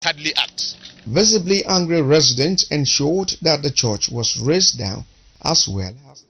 cowardly act. Visibly angry residents ensured that the church was razed down as well as.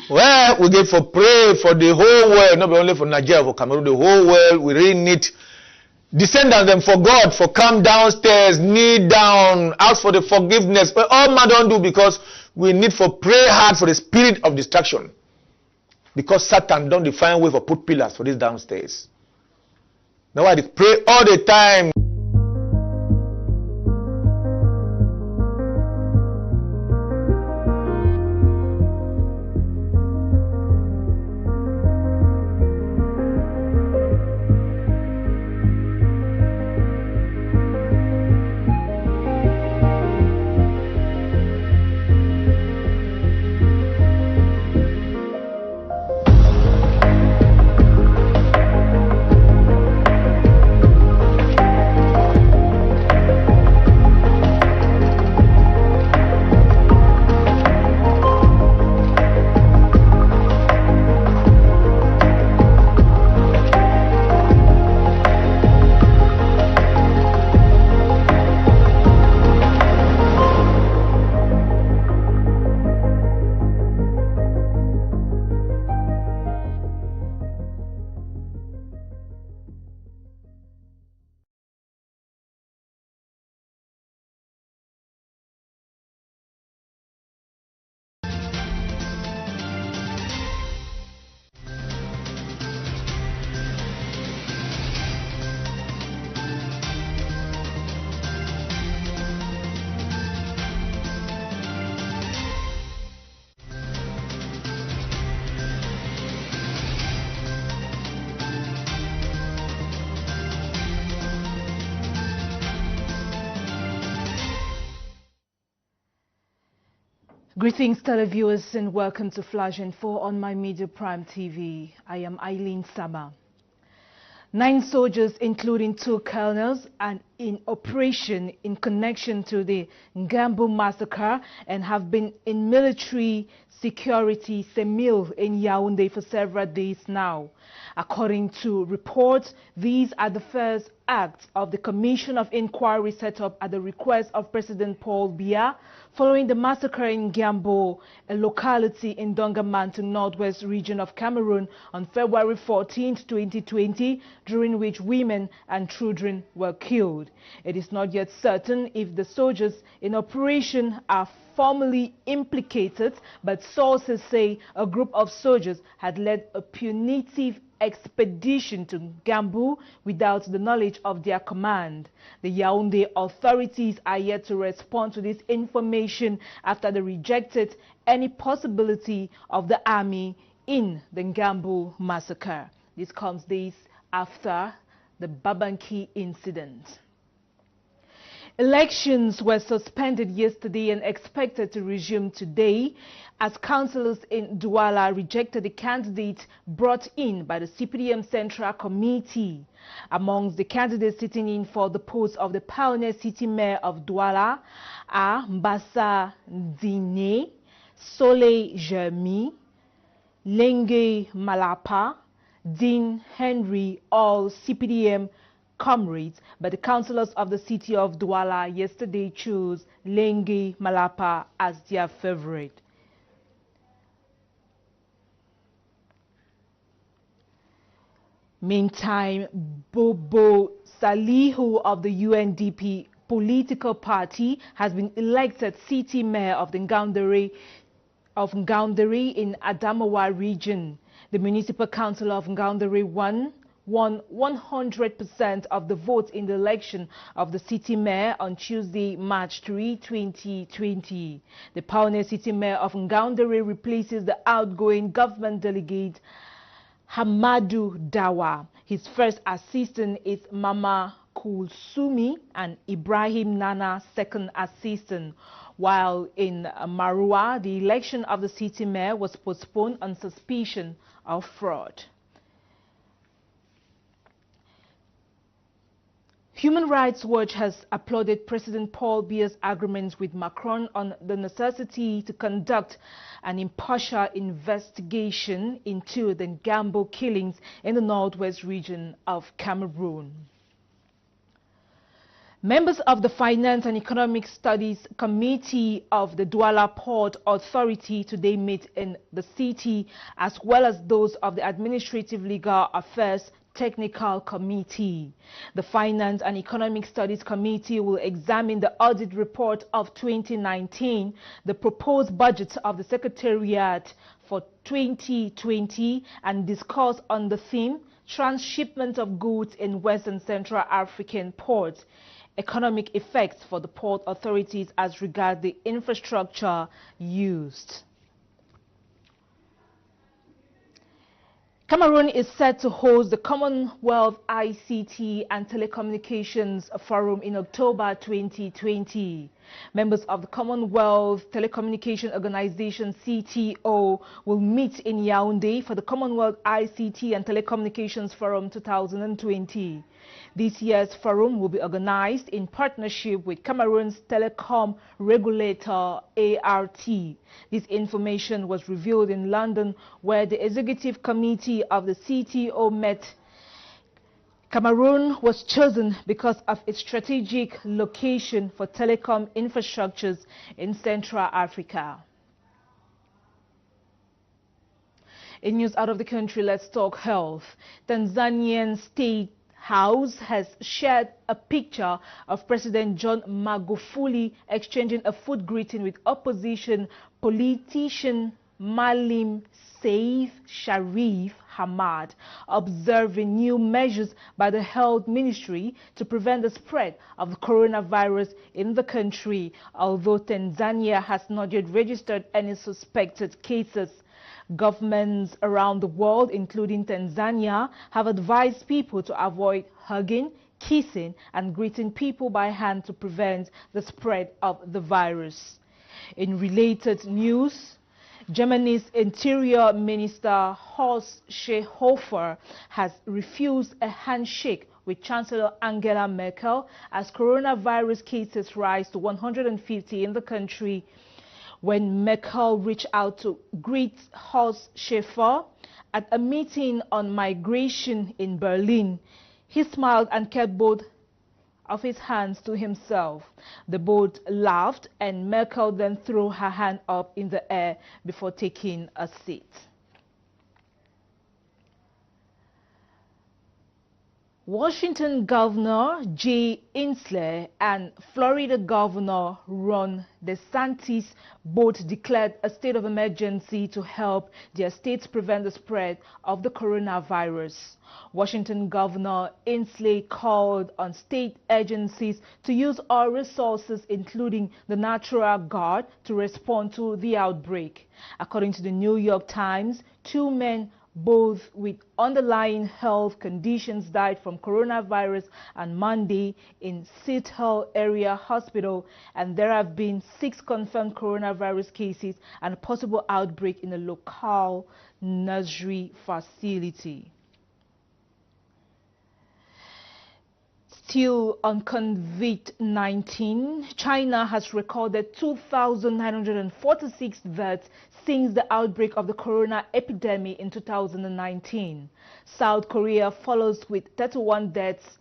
Well, we get for pray for the whole world, not only for Nigeria, for Cameroon, the whole world. We really need descendants them for God, for come downstairs, kneel down, ask for the forgiveness. But all man don't do because we need for pray hard for the spirit of destruction. Because Satan don't define way for put pillars for this downstairs. Now I pray all the time. Greetings televiewers and welcome to Flash Info on My Media Prime TV. I am Eileen Sama. 9 soldiers, including 2 colonels, are in operation in connection to the Ngambu massacre and have been in military security semil in Yaoundé for several days now. According to reports, these are the first acts of the Commission of Inquiry set up at the request of President Paul Biya following the massacre in Ngambu, a locality in Dongamantu, northwest region of Cameroon, on February 14, 2020, during which women and children were killed. It is not yet certain if the soldiers in operation are formally implicated, but sources say a group of soldiers had led a punitive expedition to Ngambu without the knowledge of their command. The Yaoundé authorities are yet to respond to this information after they rejected any possibility of the army in the Ngambu massacre. This comes days after the Babanki incident. Elections were suspended yesterday and expected to resume today as councillors in Douala rejected the candidate brought in by the CPDM Central Committee. Amongst the candidates sitting in for the post of the Pioneer City Mayor of Douala are Mbassa Dine, Soleil Jeremy, Lenge Malapa, Dean Henry, all CPDM comrades, but the councillors of the city of Douala yesterday chose Lenge Malapa as their favorite. Meantime, Bobo Salihu of the UNDP political party has been elected city mayor of the Ngaoundéré in Adamawa region. The municipal council of Ngaoundéré won 100% of the votes in the election of the city mayor on Tuesday, March 3, 2020. The Pioneer City Mayor of Ngaoundéré replaces the outgoing government delegate Hamadu Dawa. His first assistant is Mama Kulsumi and Ibrahim Nana, second assistant. While in Marua, the election of the city mayor was postponed on suspicion of fraud. Human Rights Watch has applauded President Paul Biya's agreements with Macron on the necessity to conduct an impartial investigation into the Ngambu killings in the northwest region of Cameroon. Members of the Finance and Economic Studies Committee of the Douala Port Authority today meet in the city, as well as those of the Administrative Legal Affairs Technical Committee. The Finance and Economic Studies Committee will examine the audit report of 2019, the proposed budget of the Secretariat for 2020, and discuss on the theme Transshipment of Goods in West and Central African Ports, economic effects for the port authorities as regards the infrastructure used. Cameroon is set to host the Commonwealth ICT and Telecommunications Forum in October 2020. Members of the Commonwealth Telecommunication Organization CTO will meet in Yaoundé for the Commonwealth ICT and Telecommunications Forum 2020. This year's forum will be organized in partnership with Cameroon's telecom regulator ART. This information was revealed in London, where the executive committee of the CTO met. Cameroon was chosen because of its strategic location for telecom infrastructures in Central Africa. In news out of the country, let's talk health. Tanzanian State House has shared a picture of President John Magufuli exchanging a food greeting with opposition politician Maalim Seif Sharif Hamad, observing new measures by the Health Ministry to prevent the spread of the coronavirus in the country, although Tanzania has not yet registered any suspected cases. Governments around the world, including Tanzania, have advised people to avoid hugging, kissing, and greeting people by hand to prevent the spread of the virus. In related news, Germany's Interior Minister Horst Seehofer has refused a handshake with Chancellor Angela Merkel as coronavirus cases rise to 150 in the country. When Merkel reached out to greet Horst Seehofer at a meeting on migration in Berlin, he smiled and kept both of his hands to himself. They both laughed, and Merkel then threw her hand up in the air before taking a seat. Washington Governor Jay Inslee and Florida Governor Ron DeSantis both declared a state of emergency to help their states prevent the spread of the coronavirus. Washington Governor Inslee called on state agencies to use all resources, including the National Guard, to respond to the outbreak. According to the New York Times, 2 men both with underlying health conditions died from coronavirus on Monday in Seattle Area Hospital, and there have been 6 confirmed coronavirus cases and a possible outbreak in a local nursery facility. Still on COVID-19, China has recorded 2,946 deaths since the outbreak of the corona epidemic in 2019. South Korea follows with 31 deaths.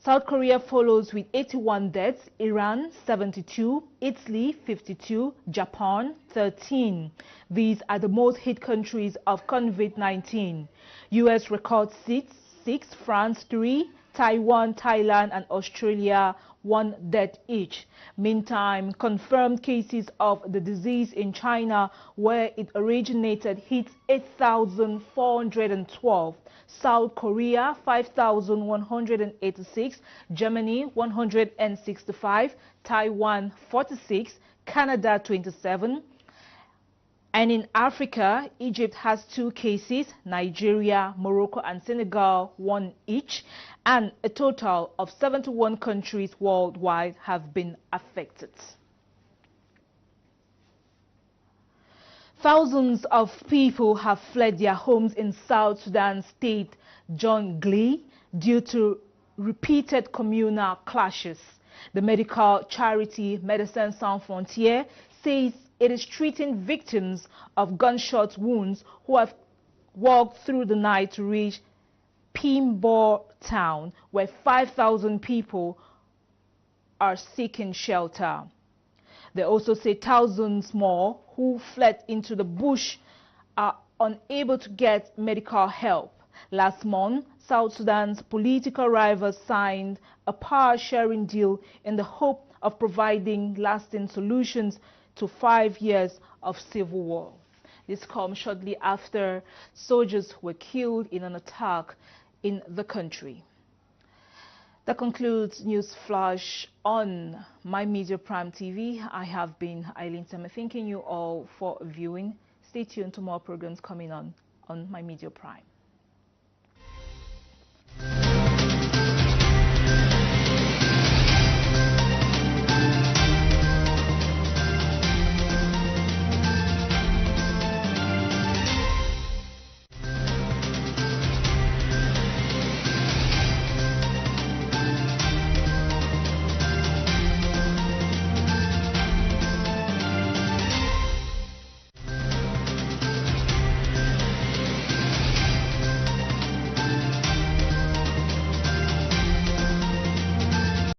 South Korea follows with 81 deaths, Iran 72, Italy 52, Japan 13. These are the most hit countries of COVID-19. US records 6, France 3, Taiwan, Thailand, and Australia 1 death each. Meantime, confirmed cases of the disease in China, where it originated, hit 8,412. South Korea 5,186, Germany 165, Taiwan 46, Canada 27. And in Africa, Egypt has 2 cases, Nigeria, Morocco, and Senegal 1 each, and a total of 71 countries worldwide have been affected. Thousands of people have fled their homes in South Sudan state Jonglei due to repeated communal clashes. The medical charity Médecins Sans Frontières says it is treating victims of gunshot wounds who have walked through the night to reach Pimbo town, where 5,000 people are seeking shelter. They also say thousands more who fled into the bush are unable to get medical help. Last month, South Sudan's political rivals signed a power-sharing deal in the hope of providing lasting solutions to 5 years of civil war. This comes shortly after soldiers were killed in an attack in the country. That concludes News Flash on My Media Prime TV. I have been Eileen Sama, thanking you all for viewing. Stay tuned to more programs coming on My Media Prime.